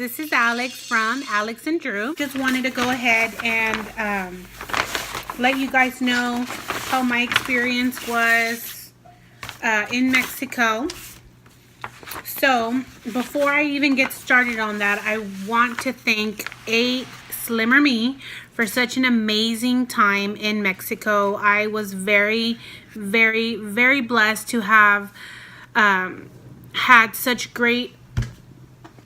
this is Alex from Alex and Drew. Just wanted to go ahead and let you guys know how my experience was in Mexico. So before I even get started on that, I want to thank A Slimmer Me for such an amazing time in Mexico. I was very, very, very blessed to have had such great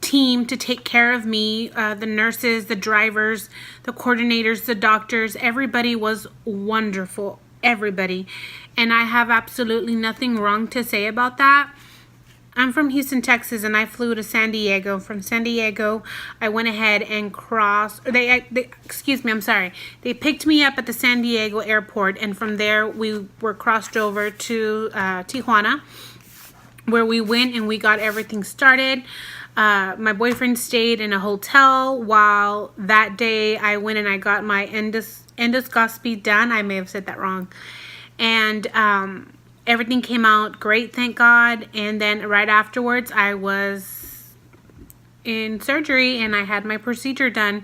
team to take care of me. The nurses, the drivers, the coordinators, the doctors, everybody was wonderful. Everybody. And I have absolutely nothing wrong to say about that. I'm from Houston, Texas, and I flew to San Diego. From San Diego, I went ahead and crossed. They picked me up at the San Diego airport, and from there we were crossed over to Tijuana, where we went and we got everything started. My boyfriend stayed in a hotel while that day I went and I got my endoscopy done. I may have said that wrong. And everything came out great, thank God. And then right afterwards, I was in surgery and I had my procedure done.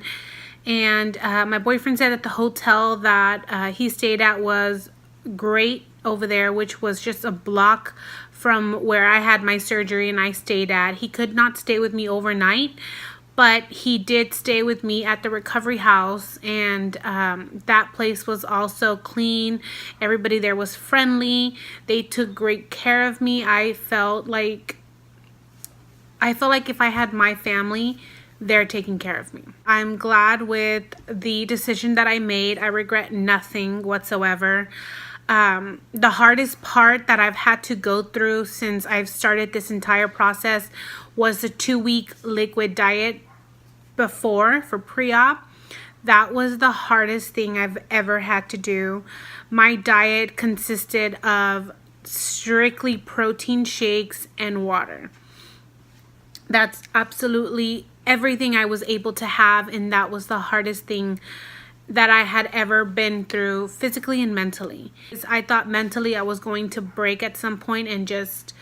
And my boyfriend said that the hotel that he stayed at was great over there, which was just a block from where I had my surgery and I stayed at. He could not stay with me overnight, but he did stay with me at the recovery house, and that place was also clean. Everybody there was friendly. They took great care of me. I felt like if I had my family, they're taking care of me. I'm glad with the decision that I made. I regret nothing whatsoever. The hardest part that I've had to go through since I've started this entire process was the 2-week liquid diet for pre-op. That was the hardest thing I've ever had to do. My diet consisted of strictly protein shakes and water. That's absolutely everything I was able to have, and that was the hardest thing that I had ever been through, physically and mentally. I thought mentally I was going to break at some point and just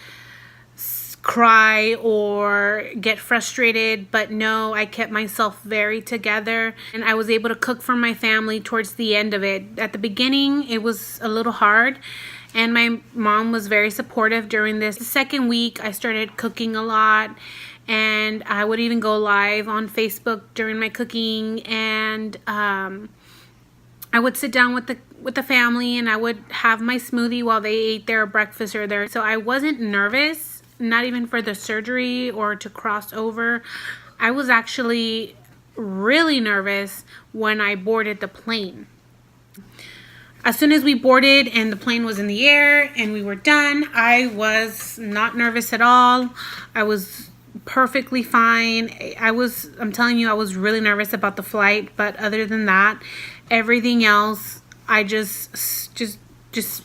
cry or get frustrated, but no, I kept myself very together, and I was able to cook for my family towards the end of it. At the beginning, it was a little hard, and my mom was very supportive during this. The second week, I started cooking a lot, and I would even go live on Facebook during my cooking, and I would sit down with the family and I would have my smoothie while they ate their breakfast or their. So I wasn't nervous, not even for the surgery or to cross over. I was actually really nervous when I boarded the plane. As soon as we boarded and the plane was in the air and we were done, I was not nervous at all. I was perfectly fine. I'm telling you, I was really nervous about the flight, but other than that, everything else, I just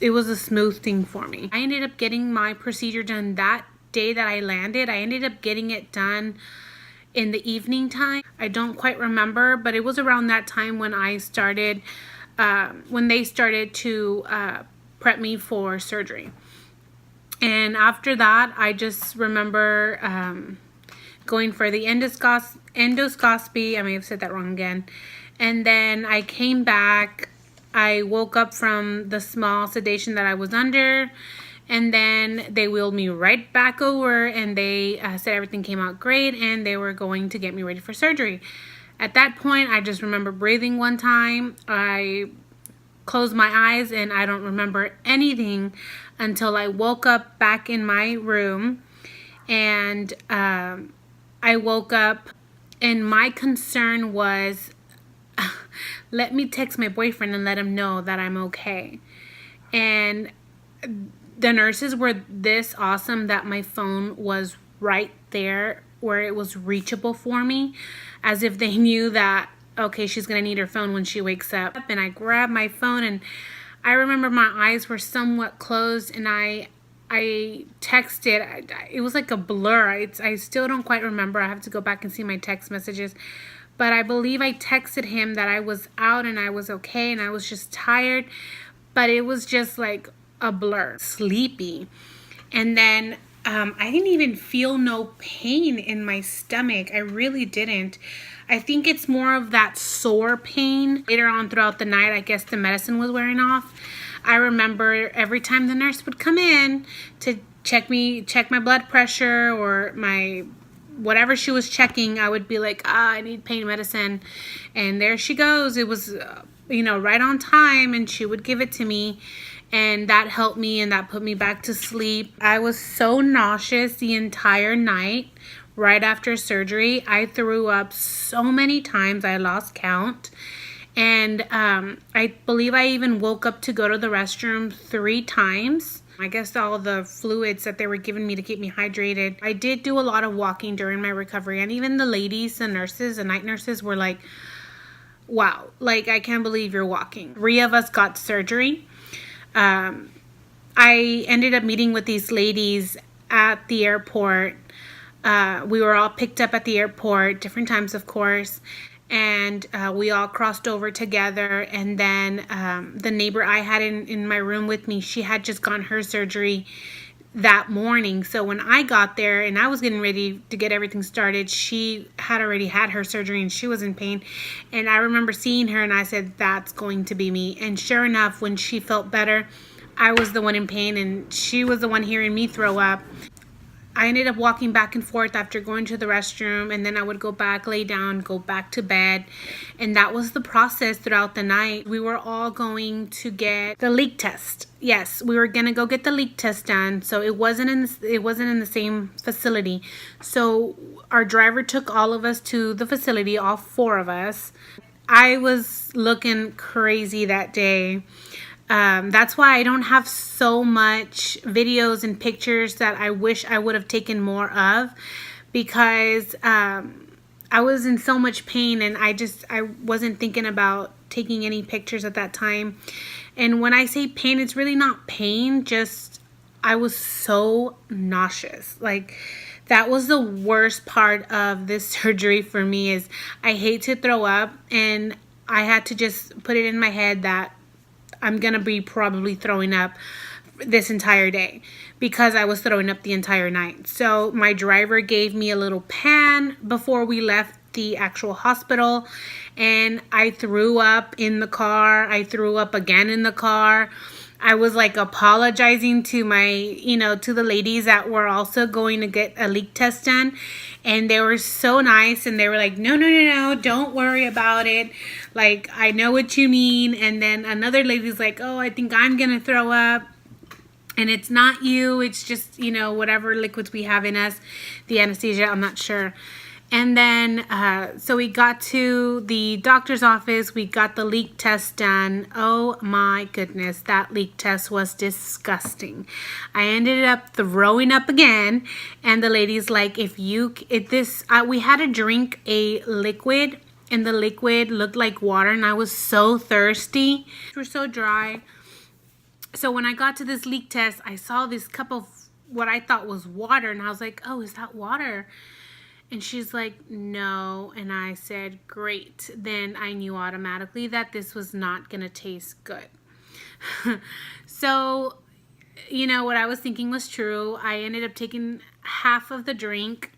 it was a smooth thing for me. I ended up getting my procedure done that day that I landed. I ended up getting it done in the evening time. I don't quite remember, but it was around that time when I started, when they started to prep me for surgery. And after that, I just remember going for the endoscopy. I may have said that wrong again. And then I came back. I woke up from the small sedation that I was under. And then they wheeled me right back over. And they said everything came out great. And they were going to get me ready for surgery. At that point, I just remember breathing one time. I closed my eyes and I don't remember anything until I woke up back in my room. And I woke up and my concern was, let me text my boyfriend and let him know that I'm okay. And the nurses were this awesome that my phone was right there where it was reachable for me, as if they knew that, okay, she's gonna need her phone when she wakes up. And I grabbed my phone and I remember my eyes were somewhat closed and I texted. It was like a blur. I still don't quite remember. I have to go back and see my text messages. But I believe I texted him that I was out and I was okay and I was just tired. But it was just like a blur. Sleepy. And then I didn't even feel no pain in my stomach. I really didn't. I think it's more of that sore pain. Later on throughout the night, I guess the medicine was wearing off. I remember every time the nurse would come in to check my blood pressure or my whatever she was checking, I would be like, I need pain medicine. And there she goes. It was, right on time, and she would give it to me. And that helped me, and that put me back to sleep. I was so nauseous the entire night right after surgery. I threw up so many times, I lost count. And I believe I even woke up to go to the restroom 3 times. I guess all the fluids that they were giving me to keep me hydrated. I did do a lot of walking during my recovery, and even the ladies, the nurses, the night nurses were like, wow, like, I can't believe you're walking. 3 of us got surgery. I ended up meeting with these ladies at the airport. We were all picked up at the airport, different times, of course. And we all crossed over together. And then the neighbor I had in my room with me, she had just gotten her surgery that morning. So when I got there and I was getting ready to get everything started, she had already had her surgery and she was in pain. And I remember seeing her and I said, that's going to be me. And sure enough, when she felt better, I was the one in pain and she was the one hearing me throw up. I ended up walking back and forth after going to the restroom, and then I would go back, lay down, go back to bed. And that was the process throughout the night. We were all going to get the leak test. Yes, we were going to go get the leak test done. So it wasn't in the same facility. So our driver took all of us to the facility, all 4 of us. I was looking crazy that day. That's why I don't have so much videos and pictures that I wish I would have taken more of, because I was in so much pain and I wasn't thinking about taking any pictures at that time. And when I say pain, it's really not pain, just I was so nauseous. Like, that was the worst part of this surgery for me, is I hate to throw up, and I had to just put it in my head that I'm going to be probably throwing up this entire day, because I was throwing up the entire night. So my driver gave me a little pan before we left the actual hospital, and I threw up in the car. I threw up again in the car. I was like apologizing to to the ladies that were also going to get a leak test done. And they were so nice, and they were like, no, don't worry about it. Like, I know what you mean. And then another lady's like, oh, I think I'm going to throw up. And it's not you. It's just, whatever liquids we have in us, the anesthesia, I'm not sure. And then, so we got to the doctor's office. We got the leak test done. Oh my goodness, that leak test was disgusting. I ended up throwing up again. And the lady's like, we had to drink a liquid, and the liquid looked like water. And I was so thirsty. We were so dry. So when I got to this leak test, I saw this cup of what I thought was water. And I was like, oh, is that water? And she's like, no. And I said, great. Then I knew automatically that this was not going to taste good. So, what I was thinking was true. I ended up taking half of the drink.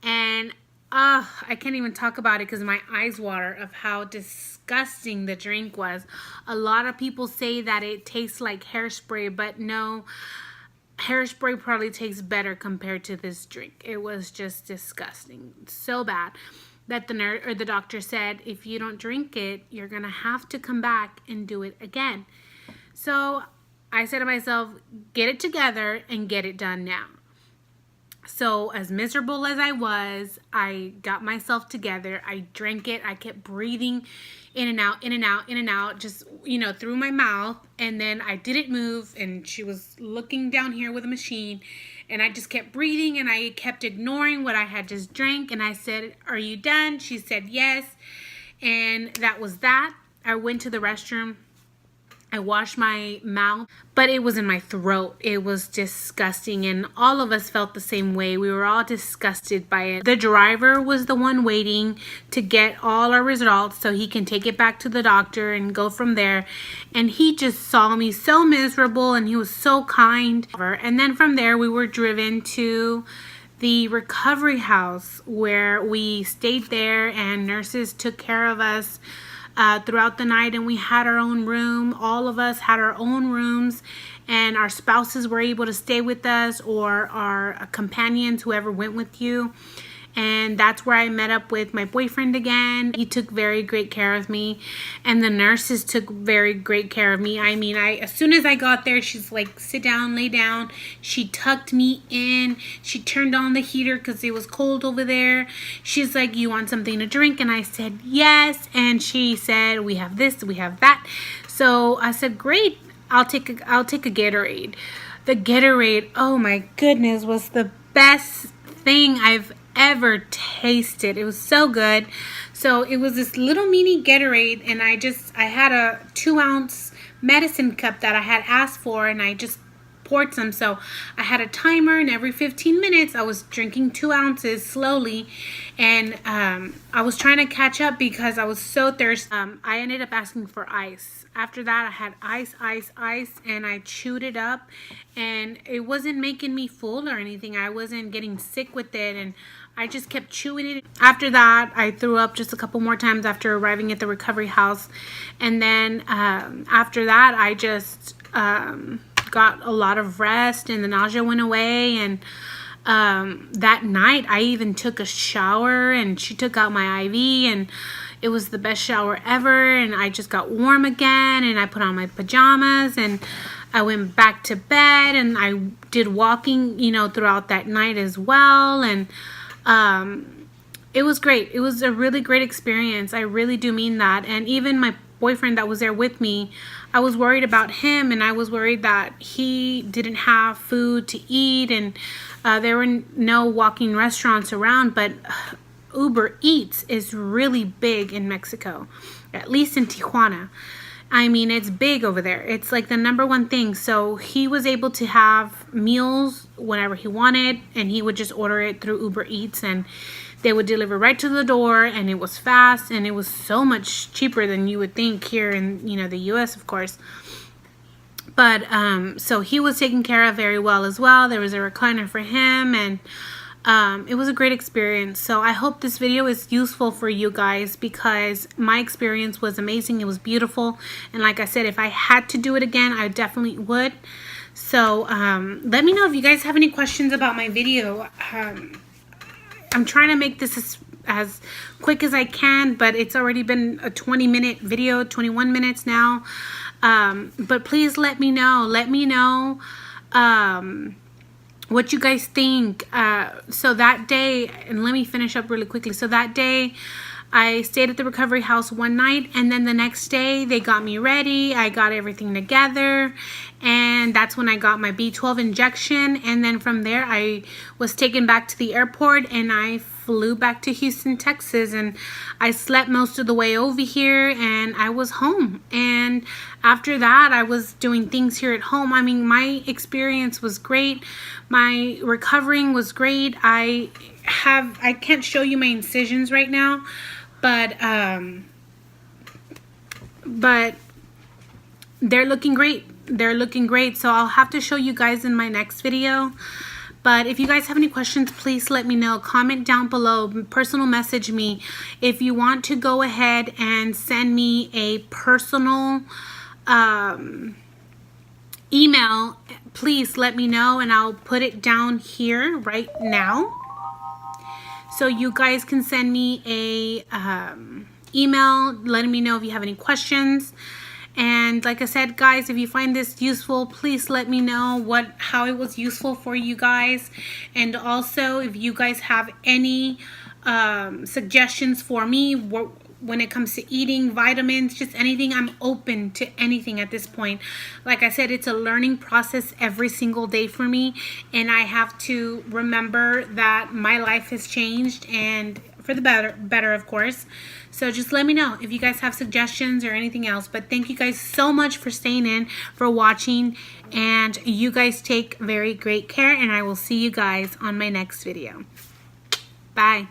And I can't even talk about it because my eyes water of how disgusting the drink was. A lot of people say that it tastes like hairspray, but no. Hairspray probably tastes better compared to this drink. It was just disgusting. So bad that the doctor said, if you don't drink it, you're going to have to come back and do it again. So I said to myself, get it together and get it done now. So as miserable as I was, I got myself together. I drank it. I kept breathing in and out, in and out, in and out, just, through my mouth. And then I didn't move, and she was looking down here with a machine, and I just kept breathing, and I kept ignoring what I had just drank. And I said, are you done? She said, yes. And that was that. I went to the restroom. I washed my mouth, but it was in my throat. It was disgusting, and all of us felt the same way. We were all disgusted by it. The driver was the one waiting to get all our results so he can take it back to the doctor and go from there. And he just saw me so miserable, and he was so kind. And then from there, we were driven to the recovery house, where we stayed there and nurses took care of us throughout the night, and we had our own room. All of us had our own rooms, and our spouses were able to stay with us, or our companions, whoever went with you. And that's where I met up with my boyfriend again. He took very great care of me, and the nurses took very great care of me. I mean, as soon as I got there, she's like, sit down, lay down. She tucked me in. She turned on the heater because it was cold over there. She's like, you want something to drink? And I said, yes. And she said, we have this, we have that. So I said, great, I'll take a Gatorade. The Gatorade, oh my goodness, was the best thing I've ever tasted. It was so good. So it was this little mini Gatorade, and I had a 2-ounce medicine cup that I had asked for, and I just poured some. So I had a timer, and every 15 minutes I was drinking 2 ounces slowly, and I was trying to catch up because I was so thirsty. I ended up asking for ice. After that, I had ice, and I chewed it up, and it wasn't making me full or anything. I wasn't getting sick with it, and I just kept chewing it. After that, I threw up just a couple more times after arriving at the recovery house, and then after that, I just got a lot of rest, and the nausea went away. And that night, I even took a shower, and she took out my IV, and it was the best shower ever. And I just got warm again, and I put on my pajamas, and I went back to bed, and I did walking, throughout that night as well. And it was great. It was a really great experience. I really do mean that. And even my boyfriend that was there with me, I was worried about him, and I was worried that he didn't have food to eat, and there were no walking restaurants around. But Uber Eats is really big in Mexico, at least in Tijuana. I mean, it's big over there. It's like the #1 thing. So he was able to have meals whenever he wanted, and he would just order it through Uber Eats, and they would deliver right to the door, and it was fast, and it was so much cheaper than you would think here in, the US, of course. But so he was taken care of very well as well. There was a recliner for him, and it was a great experience. So I hope this video is useful for you guys, because my experience was amazing. It was beautiful, and like I said, if I had to do it again, I definitely would. So let me know if you guys have any questions about my video. I'm trying to make this as quick as I can, but it's already been a 20-minute video, 21 minutes now. But please let me know. Let me know what you guys think. So that day, and let me finish up really quickly. So that day, I stayed at the recovery house one night, and then the next day they got me ready. I got everything together, and that's when I got my B12 injection. And then from there, I was taken back to the airport, and I flew back to Houston, Texas, and I slept most of the way over here, and I was home. And after that, I was doing things here at home. I mean, my experience was great. My recovering was great. I can't show you my incisions right now, but they're looking great. They're looking great. So I'll have to show you guys in my next video. But if you guys have any questions, please let me know. Comment down below. Personal message me. If you want to go ahead and send me a personal email, please let me know, and I'll put it down here right now. So you guys can send me a email letting me know if you have any questions. And like I said, guys, if you find this useful, please let me know how it was useful for you guys. And also, if you guys have any suggestions for me when it comes to eating, vitamins, just anything, I'm open to anything at this point. Like I said, it's a learning process every single day for me, and I have to remember that my life has changed, and for the better, of course. So just let me know if you guys have suggestions or anything else. But thank you guys so much for staying in, for watching, and you guys take very great care, and I will see you guys on my next video. Bye.